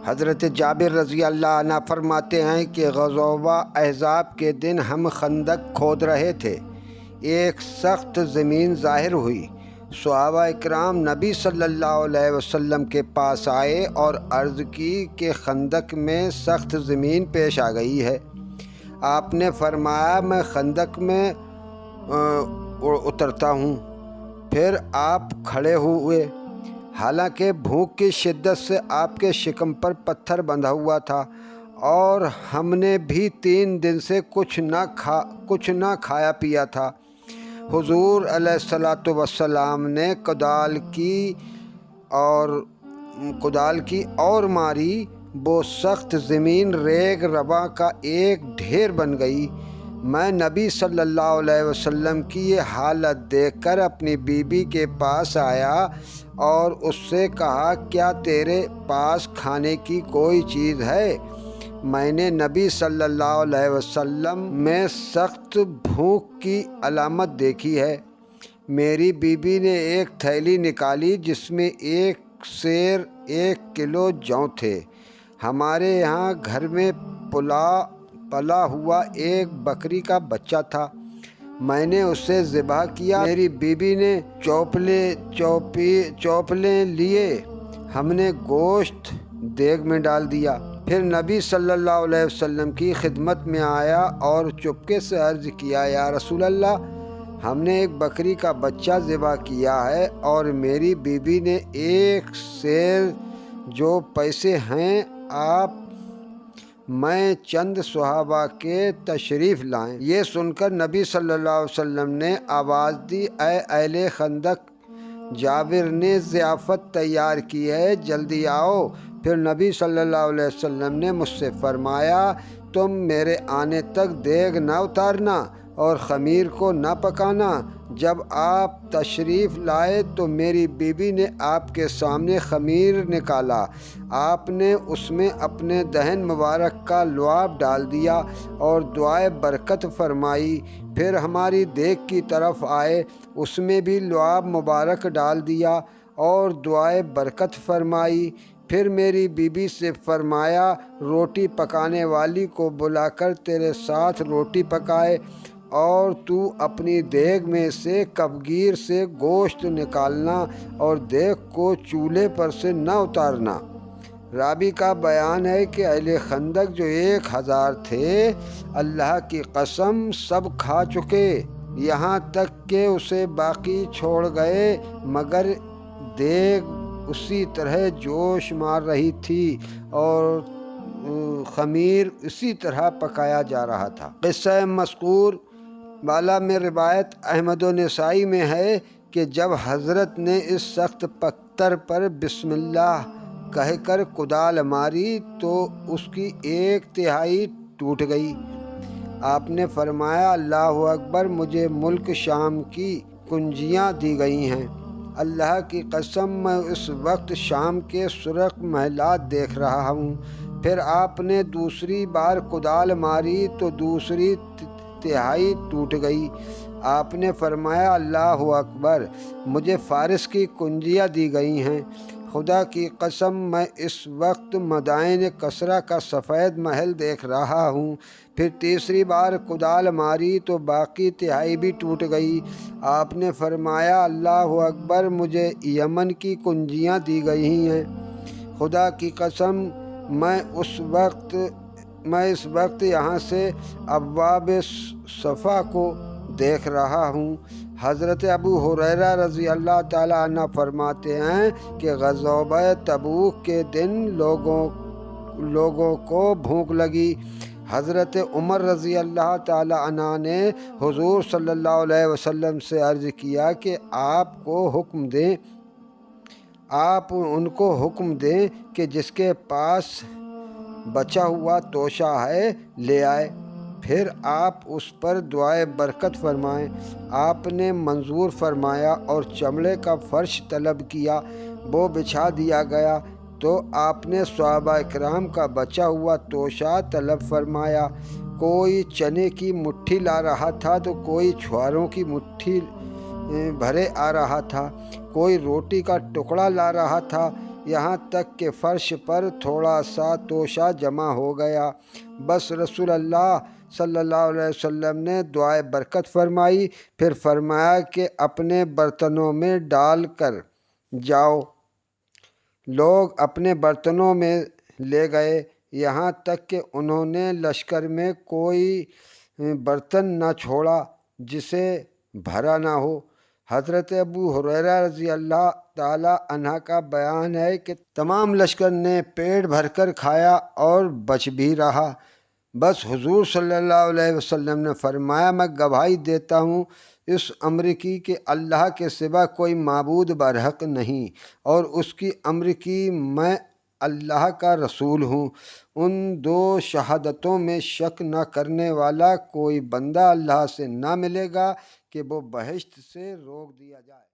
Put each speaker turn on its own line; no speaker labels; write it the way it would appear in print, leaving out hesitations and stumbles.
حضرت جابر رضی اللہ عنہ فرماتے ہیں کہ غزوہ احزاب کے دن ہم خندق کھود رہے تھے، ایک سخت زمین ظاہر ہوئی۔ صحابہ اکرام نبی صلی اللہ علیہ وسلم کے پاس آئے اور عرض کی کہ خندق میں سخت زمین پیش آ گئی ہے۔ آپ نے فرمایا میں خندق میں اترتا ہوں۔ پھر آپ کھڑے ہوئے، حالانکہ بھوک کی شدت سے آپ کے شکم پر پتھر بندھا ہوا تھا اور ہم نے بھی 3 دن سے کچھ نہ کھایا پیا تھا۔ حضور علیہ الصلاۃ والسلام نے کدال کی اور ماری، وہ سخت زمین ریگ رواں کا ایک ڈھیر بن گئی۔ میں نبی صلی اللہ علیہ وسلم کی یہ حالت دیکھ کر اپنی بیوی کے پاس آیا اور اس سے کہا کیا تیرے پاس کھانے کی کوئی چیز ہے؟ میں نے نبی صلی اللہ علیہ وسلم میں سخت بھوک کی علامت دیکھی ہے۔ میری بیوی نے ایک تھیلی نکالی جس میں 1 سیر 1 کلو جو تھے۔ ہمارے یہاں گھر میں پلا ہوا ایک بکری کا بچہ تھا، میں نے اسے ذبح کیا۔ میری بیوی نے چوپلے لیے، ہم نے گوشت دیگ میں ڈال دیا۔ پھر نبی صلی اللہ علیہ وسلم کی خدمت میں آیا اور چپکے سے عرض کیا یا رسول اللہ، ہم نے ایک بکری کا بچہ ذبح کیا ہے اور میری بیوی نے 1 سیر جو پیسے ہیں آپ میں چند صحابہ کے تشریف لائیں۔ یہ سن کر نبی صلی اللہ علیہ وسلم نے آواز دی اے اہل خندق، جابر نے ضیافت تیار کی ہے، جلدی آؤ۔ پھر نبی صلی اللہ علیہ وسلم نے مجھ سے فرمایا تم میرے آنے تک دیگ نہ اتارنا اور خمیر کو نہ پکانا۔ جب آپ تشریف لائے تو میری بیوی نے آپ کے سامنے خمیر نکالا، آپ نے اس میں اپنے دہن مبارک کا لعاب ڈال دیا اور دعائے برکت فرمائی۔ پھر ہماری دیگ کی طرف آئے، اس میں بھی لعاب مبارک ڈال دیا اور دعائے برکت فرمائی۔ پھر میری بیوی سے فرمایا روٹی پکانے والی کو بلا کر تیرے ساتھ روٹی پکائے اور تو اپنی دیگ میں سے کفگیر سے گوشت نکالنا اور دیگ کو چولہے پر سے نہ اتارنا۔ راوی کا بیان ہے کہ اہل خندق جو 1000 تھے، اللہ کی قسم سب کھا چکے، یہاں تک کہ اسے باقی چھوڑ گئے، مگر دیگ اسی طرح جوش مار رہی تھی اور خمیر اسی طرح پکایا جا رہا تھا۔ قصہ مذکور بالا میں روایت احمد و نسائی میں ہے کہ جب حضرت نے اس سخت پتھر پر بسم اللہ کہہ کر کدال ماری تو اس کی 1/3 ٹوٹ گئی۔ آپ نے فرمایا اللہ اکبر، مجھے ملک شام کی کنجیاں دی گئی ہیں۔ اللہ کی قسم میں اس وقت شام کے سرخ محلات دیکھ رہا ہوں۔ پھر آپ نے دوسری بار کدال ماری تو دوسری 1/3 ٹوٹ گئی۔ آپ نے فرمایا اللہ اکبر، مجھے فارس کی کنجیاں دی گئی ہیں۔ خدا کی قسم میں اس وقت مدائن کسرا کا سفید محل دیکھ رہا ہوں۔ پھر تیسری بار کدال ماری تو باقی 1/3 بھی ٹوٹ گئی۔ آپ نے فرمایا اللہ اکبر، مجھے یمن کی کنجیاں دی گئی ہیں۔ خدا کی قسم میں اس وقت یہاں سے ابواب صفا کو دیکھ رہا ہوں۔ حضرت ابو ہریرہ رضی اللہ تعالیٰ عنہ فرماتے ہیں کہ غزوہ تبوک کے دن لوگوں کو بھوک لگی۔ حضرت عمر رضی اللہ تعالیٰ عنہ نے حضور صلی اللہ علیہ وسلم سے عرض کیا کہ آپ ان کو حکم دیں کہ جس کے پاس بچا ہوا توشہ ہے لے آئے، پھر آپ اس پر دعائے برکت فرمائیں۔ آپ نے منظور فرمایا اور چمڑے کا فرش طلب کیا، وہ بچھا دیا گیا تو آپ نے صحابہ اکرام کا بچا ہوا توشہ طلب فرمایا۔ کوئی چنے کی مٹھی لا رہا تھا تو کوئی چھواروں کی مٹھی بھرے آ رہا تھا، کوئی روٹی کا ٹکڑا لا رہا تھا، یہاں تک کہ فرش پر تھوڑا سا توشہ جمع ہو گیا۔ بس رسول اللہ صلی اللہ علیہ وسلم نے دعائے برکت فرمائی، پھر فرمایا کہ اپنے برتنوں میں ڈال کر جاؤ۔ لوگ اپنے برتنوں میں لے گئے، یہاں تک کہ انہوں نے لشکر میں کوئی برتن نہ چھوڑا جسے بھرا نہ ہو۔ حضرت ابو ہریرہ رضی اللہ تعالی عنہ کا بیان ہے کہ تمام لشکر نے پیٹ بھر کر کھایا اور بچ بھی رہا۔ بس حضور صلی اللہ علیہ وسلم نے فرمایا، میں گواہی دیتا ہوں اس امر کی کہ اللہ کے سوا کوئی معبود برحق نہیں، اور اس کی امر کی میں اللہ کا رسول ہوں۔ ان دو شہادتوں میں شک نہ کرنے والا کوئی بندہ اللہ سے نہ ملے گا کہ وہ بہشت سے روک دیا جائے۔